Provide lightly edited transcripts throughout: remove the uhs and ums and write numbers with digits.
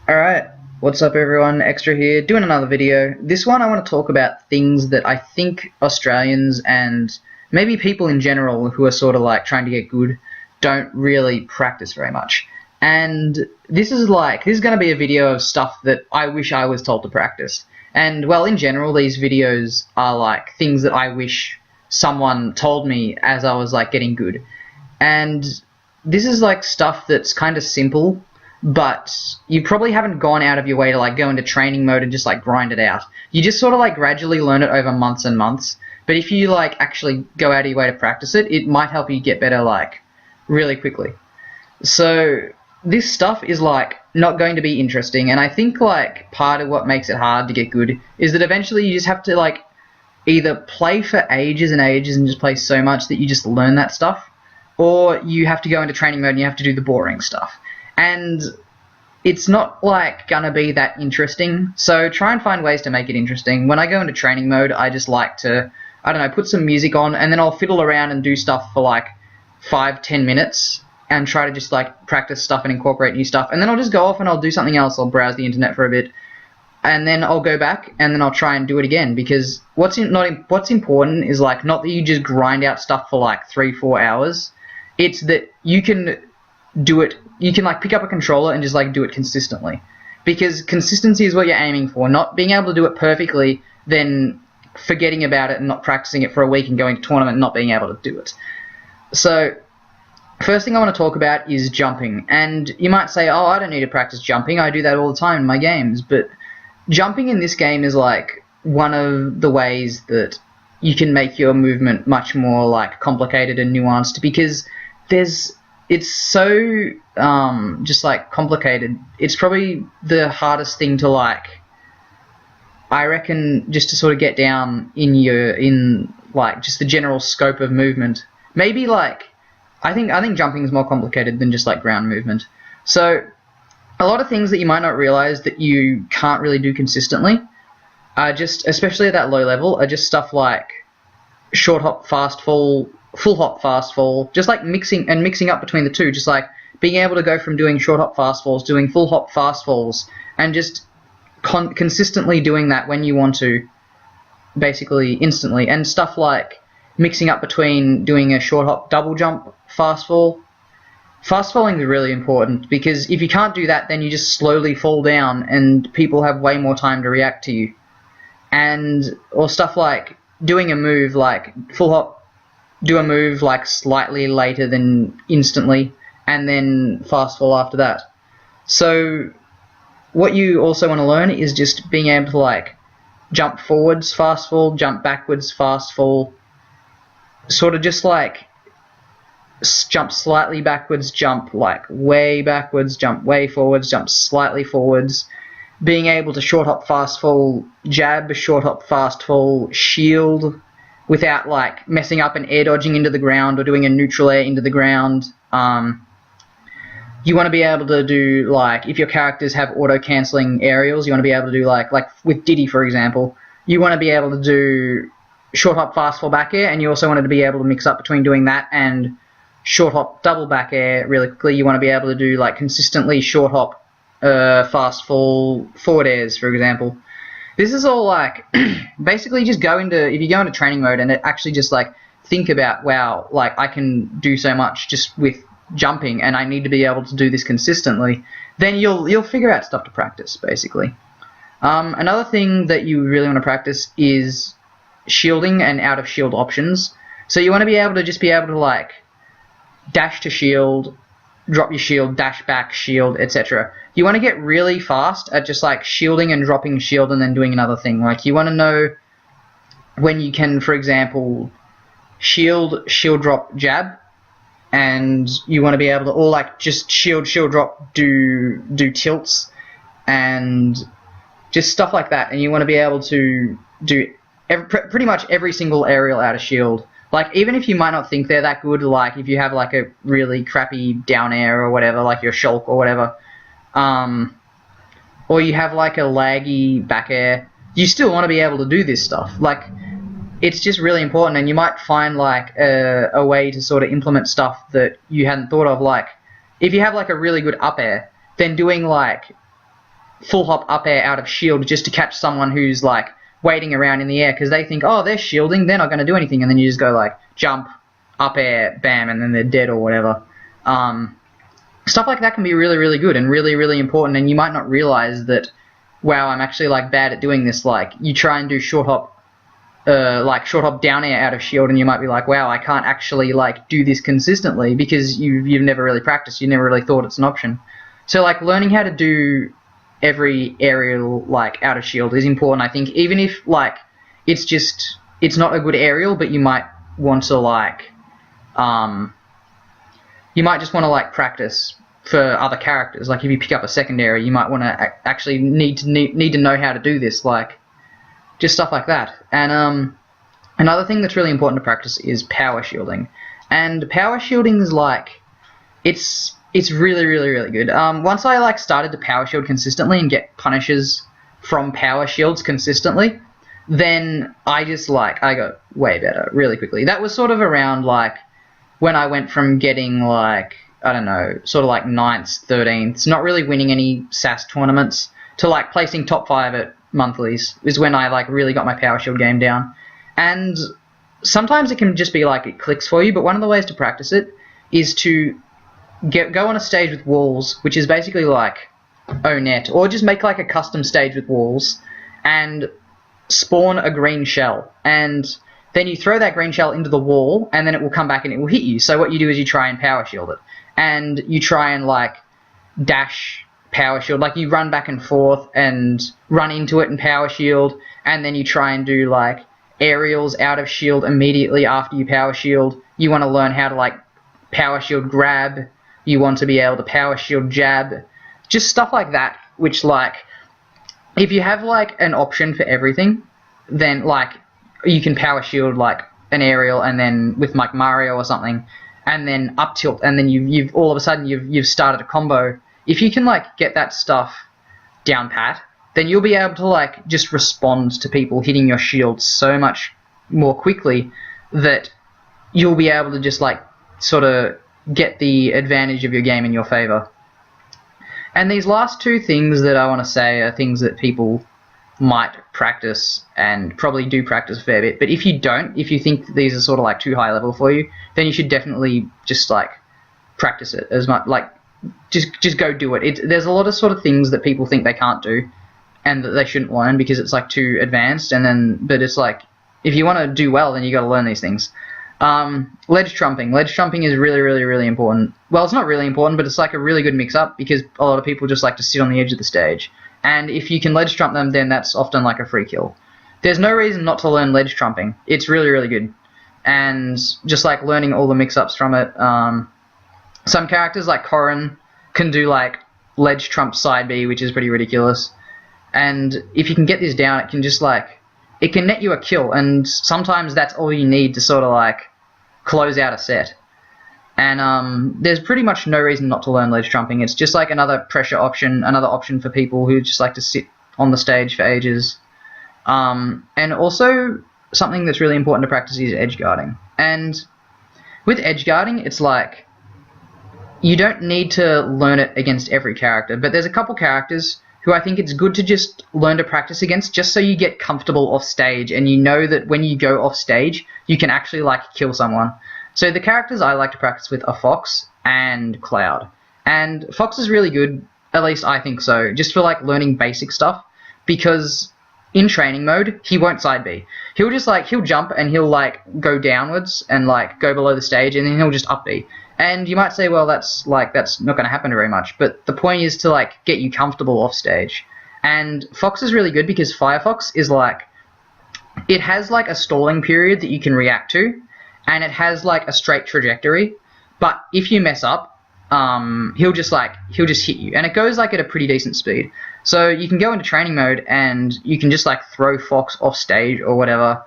Alright, what's up everyone, Extra here, doing another video. This one I want to talk about things that I think Australians and maybe people in general who are sort of like trying to get good don't really practice very much. And this is going to be a video of stuff that I wish I was told to practice. And well, in general, these videos are like things that I wish someone told me as I was like getting good. And this is like stuff that's kind of simple, but you probably haven't gone out of your way to like go into training mode and just like grind it out. You just sort of like gradually learn it over months and months. But if you like actually go out of your way to practice it, it might help you get better like really quickly. So this stuff is like not going to be interesting, and I think like part of what makes it hard to get good is that eventually you just have to like either play for ages and ages and just play so much that you just learn that stuff, or you have to go into training mode and you have to do the boring stuff. And it's not like gonna be that interesting, so try and find ways to make it interesting. When I go into training mode, I just like to, I don't know, put some music on and then I'll fiddle around and do stuff for like 5-10 minutes and try to just like practice stuff and incorporate new stuff, and then I'll just go off and I'll do something else. I'll browse the internet for a bit and then I'll go back and then I'll try and do it again, because what's important is like not that you just grind out stuff for like 3-4 hours. It's that you can do it, you can like pick up a controller and just like do it consistently, because consistency is what you're aiming for, not being able to do it perfectly then forgetting about it and not practicing it for a week and going to tournament and not being able to do it. So first thing I want to talk about is jumping. And you might say, oh, I don't need to practice jumping, I do that all the time in my games. But jumping in this game is like one of the ways that you can make your movement much more like complicated and nuanced, because it's so just like complicated. It's probably the hardest thing to like, I reckon, just to sort of get down in like just the general scope of movement. Maybe like I think jumping is more complicated than just like ground movement. So a lot of things that you might not realize that you can't really do consistently are just, especially at that low level, are just stuff like short hop, fast fall, full hop, fast fall, just like mixing up between the two, just like being able to go from doing short hop, fast falls, doing full hop, fast falls, and just consistently doing that when you want to, basically instantly. And stuff like mixing up between doing a short hop, double jump, fast fall. Fast falling is really important, because if you can't do that, then you just slowly fall down and people have way more time to react to you. Or stuff like doing a move like full hop, do a move like slightly later than instantly, and then fast fall after that. So what you also want to learn is just being able to like jump forwards, fast fall, jump backwards, fast fall, sort of just like jump slightly backwards, jump like way backwards, jump way forwards, jump slightly forwards, being able to short hop, fast fall, jab, short hop, fast fall, shield without like messing up and air dodging into the ground or doing a neutral air into the ground. You want to be able to do, like, if your characters have auto-cancelling aerials, you want to be able to do like with Diddy, for example, you want to be able to do short hop, fast fall, back air, and you also wanted to be able to mix up between doing that and short hop, double back air really quickly. You want to be able to do like consistently short hop, fast fall, forward airs, for example. This is all like basically just if you go into training mode and actually just like think about, wow, like I can do so much just with jumping and I need to be able to do this consistently, then you'll figure out stuff to practice, basically. Another thing that you really want to practice is shielding and out of shield options. So you want to be able to like dash to shield, drop your shield, dash back, shield, etc. You want to get really fast at just like shielding and dropping shield and then doing another thing. Like you want to know when you can, for example, shield drop, jab, and you want to be able to, or like just shield drop, do tilts and just stuff like that. And you want to be able to do pretty much every single aerial out of shield. Like, even if you might not think they're that good, like if you have like a really crappy down air or whatever, like your shulk or whatever, or you have like a laggy back air, you still want to be able to do this stuff. Like, it's just really important, and you might find like a way to sort of implement stuff that you hadn't thought of. Like, if you have like a really good up air, then doing like full hop up air out of shield just to catch someone who's like waiting around in the air because they think, oh, they're shielding, they're not going to do anything, and then you just go like jump, up air, bam, and then they're dead or whatever. Stuff like that can be really, really good and really, really important, and you might not realize that, wow, I'm actually like bad at doing this. Like you try and do short hop down air out of shield, and you might be like, wow, I can't actually like do this consistently because you've never really practiced, you never really thought it's an option. So like learning how to do every aerial like out of shield is important, I think, even if like it's not a good aerial, but you might want to like you might just want to like practice for other characters. Like if you pick up a secondary, you might want to actually need to know how to do this, like just stuff like that. And another thing that's really important to practice is power shielding. And power shielding is like it's really, really, really good. Once I like started to power shield consistently and get punishes from power shields consistently, then I got way better really quickly. That was sort of around like when I went from getting like, I don't know, sort of like 9th, 13th, not really winning any SAS tournaments, to like placing top 5 at monthlies is when I like really got my power shield game down. And sometimes it can just be like it clicks for you, but one of the ways to practice it is to go on a stage with walls, which is basically like O-net, or just make like a custom stage with walls and spawn a green shell, and then you throw that green shell into the wall, and then it will come back and it will hit you. So what you do is you try and power shield it, and you try and like dash power shield, like you run back and forth and run into it and power shield, and then you try and do like aerials out of shield immediately after you power shield. You want to learn how to like power shield grab, you want to be able to power shield jab, just stuff like that, which like if you have like an option for everything, then like you can power shield like an aerial, and then with like Mario or something, and then up tilt, and then you've all of a sudden you've started a combo. If you can like get that stuff down pat, then you'll be able to like just respond to people hitting your shield so much more quickly that you'll be able to just like sort of get the advantage of your game in your favor. And these last two things that I want to say are things that people might practice and probably do practice a fair bit, but if you don't, if you think these are sort of like too high level for you, then you should definitely just like practice it as much, like just go do it. There's a lot of sort of things that people think they can't do and that they shouldn't learn because it's like too advanced, and then but it's like if you want to do well, then you got to learn these things. Ledge trumping is really, really, really important. Well, it's not really important, but it's like a really good mix up because a lot of people just like to sit on the edge of the stage. And if you can ledge trump them, then that's often like a free kill. There's no reason not to learn ledge trumping. It's really, really good. And just like learning all the mix-ups from it. Some characters like Corrin can do like ledge trump side B, which is pretty ridiculous. And if you can get this down, it can just like, it can net you a kill. And sometimes that's all you need to sort of like close out a set. And there's pretty much no reason not to learn ledge trumping. It's just like another pressure option, another option for people who just like to sit on the stage for ages. And also something that's really important to practice is edgeguarding. And with edgeguarding, it's like you don't need to learn it against every character, but there's a couple characters who I think it's good to just learn to practice against, just so you get comfortable off stage and you know that when you go off stage, you can actually like kill someone. So the characters I like to practice with are Fox and Cloud. And Fox is really good, at least I think so, just for like learning basic stuff, because in training mode, he won't side B. He'll just like, he'll jump and he'll like go downwards and like go below the stage, and then he'll just up B. And you might say, well, that's not going to happen very much, but the point is to like get you comfortable off stage. And Fox is really good because Firefox is like, it has like a stalling period that you can react to, and it has like a straight trajectory, but if you mess up, he'll just hit you, and it goes like at a pretty decent speed. So you can go into training mode and you can just like throw Fox off stage or whatever,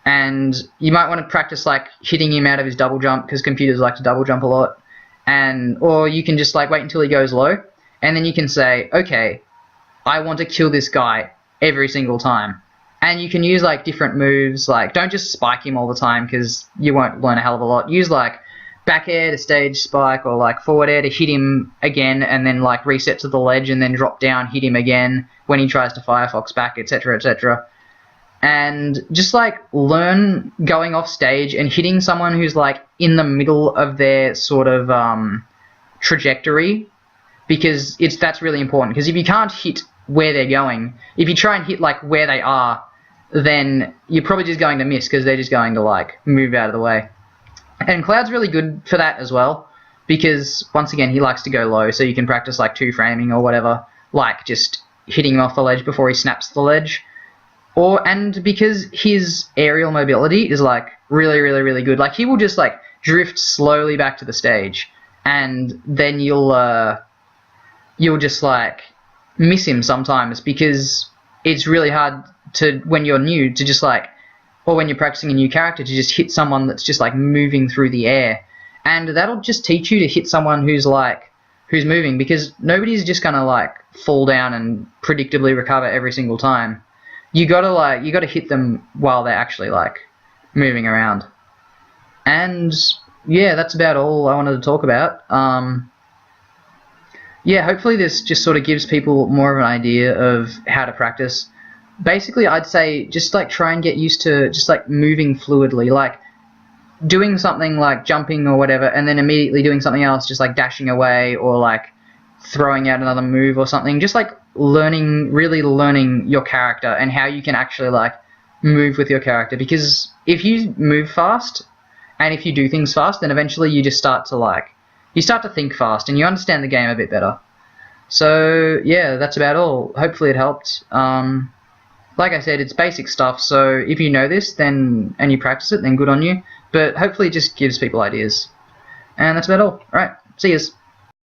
and you might want to practice like hitting him out of his double jump, because computers like to double jump a lot, or you can just like wait until he goes low, and then you can say, okay, I want to kill this guy every single time. And you can use like different moves, like don't just spike him all the time because you won't learn a hell of a lot. Use like back air to stage spike, or like forward air to hit him again, and then like reset to the ledge and then drop down, hit him again when he tries to Firefox back, etc., etc. And just like learn going off stage and hitting someone who's like in the middle of their sort of trajectory, because that's really important. Because if you can't hit where they're going, if you try and hit like where they are, then you're probably just going to miss because they're just going to like move out of the way. And Cloud's really good for that as well, because once again he likes to go low, so you can practice like two framing or whatever, like just hitting him off the ledge before he snaps the ledge. And because his aerial mobility is like really, really, really good, like he will just like drift slowly back to the stage, and then you'll just like miss him sometimes, because it's really hard to, when you're new, to just like, or when you're practicing a new character, to just hit someone that's just like moving through the air. And that'll just teach you to hit someone who's moving, because nobody's just gonna like fall down and predictably recover every single time. You gotta hit them while they're actually like moving around. And yeah, that's about all I wanted to talk about. Yeah, hopefully this just sort of gives people more of an idea of how to practice. Basically, I'd say just like try and get used to just like moving fluidly, like doing something like jumping or whatever, and then immediately doing something else, just like dashing away or like throwing out another move or something. Just like really learning your character and how you can actually like move with your character. Because if you move fast and if you do things fast, then eventually you just start to think fast and you understand the game a bit better. So yeah, that's about all. Hopefully it helped. Like I said, it's basic stuff, so if you know this then and you practice it, then good on you. But hopefully it just gives people ideas. And that's about all. Alright, see yous.